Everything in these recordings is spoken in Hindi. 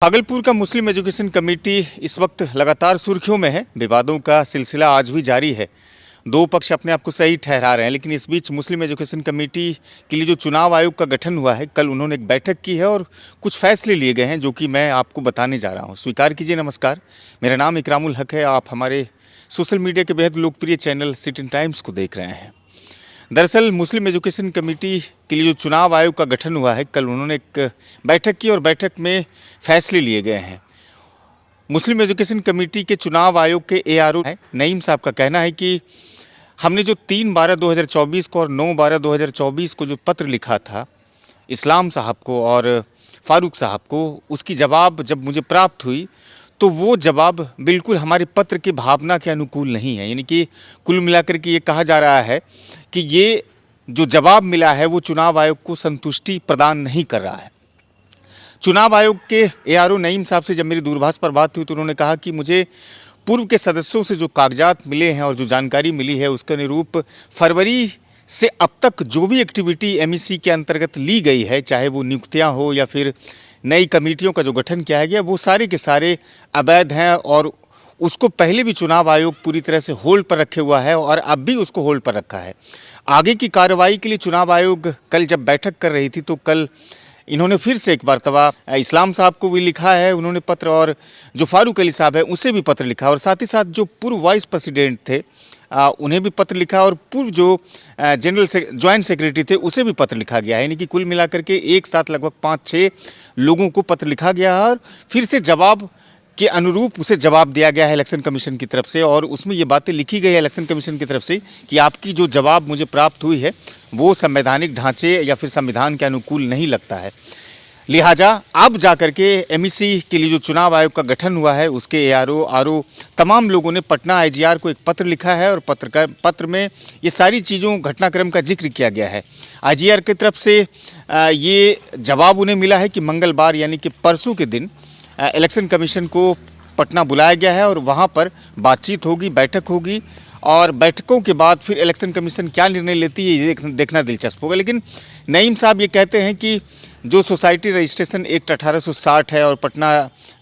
भागलपुर का मुस्लिम एजुकेशन कमेटी इस वक्त लगातार सुर्खियों में है। विवादों का सिलसिला आज भी जारी है। दो पक्ष अपने आप को सही ठहरा रहे हैं, लेकिन इस बीच मुस्लिम एजुकेशन कमेटी के लिए जो चुनाव आयोग का गठन हुआ है, कल उन्होंने एक बैठक की है और कुछ फैसले लिए गए हैं जो कि मैं आपको बताने जा रहा हूँ। स्वीकार कीजिए। नमस्कार, मेरा नाम इकरामुल हक है। आप हमारे सोशल मीडिया के बेहद लोकप्रिय चैनल सिटी टाइम्स को देख रहे हैं। दरअसल मुस्लिम एजुकेशन कमेटी के लिए जो चुनाव आयोग का गठन हुआ है, कल उन्होंने एक बैठक की और बैठक में फैसले लिए गए हैं। मुस्लिम एजुकेशन कमेटी के चुनाव आयोग के ARO नईम साहब का कहना है कि हमने जो 3/12/2024 को और 9/12/2024 को जो पत्र लिखा था इस्लाम साहब को और फारूक साहब को, उसकी जवाब जब मुझे प्राप्त हुई तो वो जवाब बिल्कुल हमारे पत्र की भावना के अनुकूल नहीं है। यानी कि कुल मिलाकर के ये कहा जा रहा है कि ये जो जवाब मिला है वो चुनाव आयोग को संतुष्टि प्रदान नहीं कर रहा है। चुनाव आयोग के ARO नईम साहब से जब मेरी दूरभाष पर बात हुई तो उन्होंने कहा कि मुझे पूर्व के सदस्यों से जो कागजात मिले हैं और जो जानकारी मिली है उसके अनुरूप फरवरी से अब तक जो भी एक्टिविटी MEC के अंतर्गत ली गई है, चाहे वो नियुक्तियां हो या फिर नई कमेटियों का जो गठन किया गया, वो सारे के सारे अवैध हैं और उसको पहले भी चुनाव आयोग पूरी तरह से होल्ड पर रखे हुआ है और अब भी उसको होल्ड पर रखा है। आगे की कार्रवाई के लिए चुनाव आयोग कल जब बैठक कर रही थी तो कल इन्होंने फिर से एक मर्तबा इस्लाम साहब को भी लिखा है उन्होंने पत्र, और जो फारूक अली साहब है उसे भी पत्र लिखा, और साथ ही साथ जो पूर्व वाइस प्रेसिडेंट थे उन्हें भी पत्र लिखा, और पूर्व जो जॉइंट सेक्रेटरी थे उसे भी पत्र लिखा गया है। यानी कि कुल मिलाकर के एक साथ लगभग 5-6 लोगों को पत्र लिखा गया है और फिर से जवाब के अनुरूप उसे जवाब दिया गया है इलेक्शन कमीशन की तरफ से, और उसमें ये बातें लिखी गई है इलेक्शन कमीशन की तरफ से कि आपकी जो जवाब मुझे प्राप्त हुई है वो संवैधानिक ढांचे या फिर संविधान के अनुकूल नहीं लगता है। लिहाजा अब जाकर के MEC के लिए जो चुनाव आयोग का गठन हुआ है उसके ARO तमाम लोगों ने पटना IGR को एक पत्र लिखा है और पत्र में ये सारी चीज़ों घटनाक्रम का जिक्र किया गया है। IGR की तरफ से ये जवाब उन्हें मिला है कि मंगलवार यानी कि परसों के दिन इलेक्शन कमीशन को पटना बुलाया गया है और वहाँ पर बातचीत होगी, बैठक होगी, और बैठकों के बाद फिर इलेक्शन कमीशन क्या निर्णय लेती है ये देखना दिलचस्प होगा। लेकिन नईम साहब ये कहते हैं कि जो सोसाइटी रजिस्ट्रेशन एक्ट 1860 है और पटना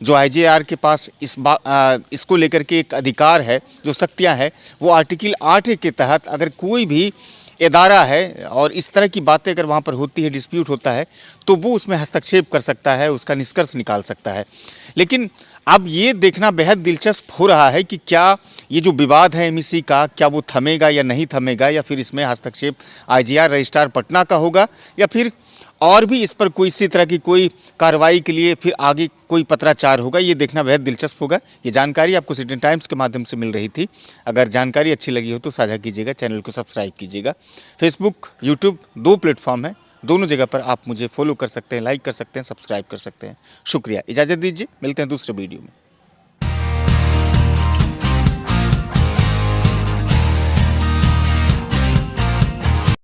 जो IGR के पास इसको लेकर के एक अधिकार है, जो शक्तियाँ है, वो आर्टिकल 8 के तहत अगर कोई भी इदारा है और इस तरह की बातें अगर वहाँ पर होती है, डिस्प्यूट होता है, तो वो उसमें हस्तक्षेप कर सकता है, उसका निष्कर्ष निकाल सकता है। लेकिन अब ये देखना बेहद दिलचस्प हो रहा है कि क्या ये जो विवाद है MEC का, क्या वो थमेगा या नहीं थमेगा, या फिर इसमें हस्तक्षेप IGR रजिस्ट्रार पटना का होगा, या फिर और भी इस पर कोई इसी तरह की कोई कार्रवाई के लिए फिर आगे कोई पत्राचार होगा। ये देखना बेहद दिलचस्प होगा। ये जानकारी आपको सिटी टाइम्स के माध्यम से मिल रही थी। अगर जानकारी अच्छी लगी हो तो साझा कीजिएगा, चैनल को सब्सक्राइब कीजिएगा। फेसबुक, यूट्यूब 2 प्लेटफॉर्म है, दोनों जगह पर आप मुझे फॉलो कर सकते हैं, लाइक कर सकते हैं, सब्सक्राइब कर सकते हैं। शुक्रिया, इजाज़त दीजिए, मिलते हैं दूसरे वीडियो में।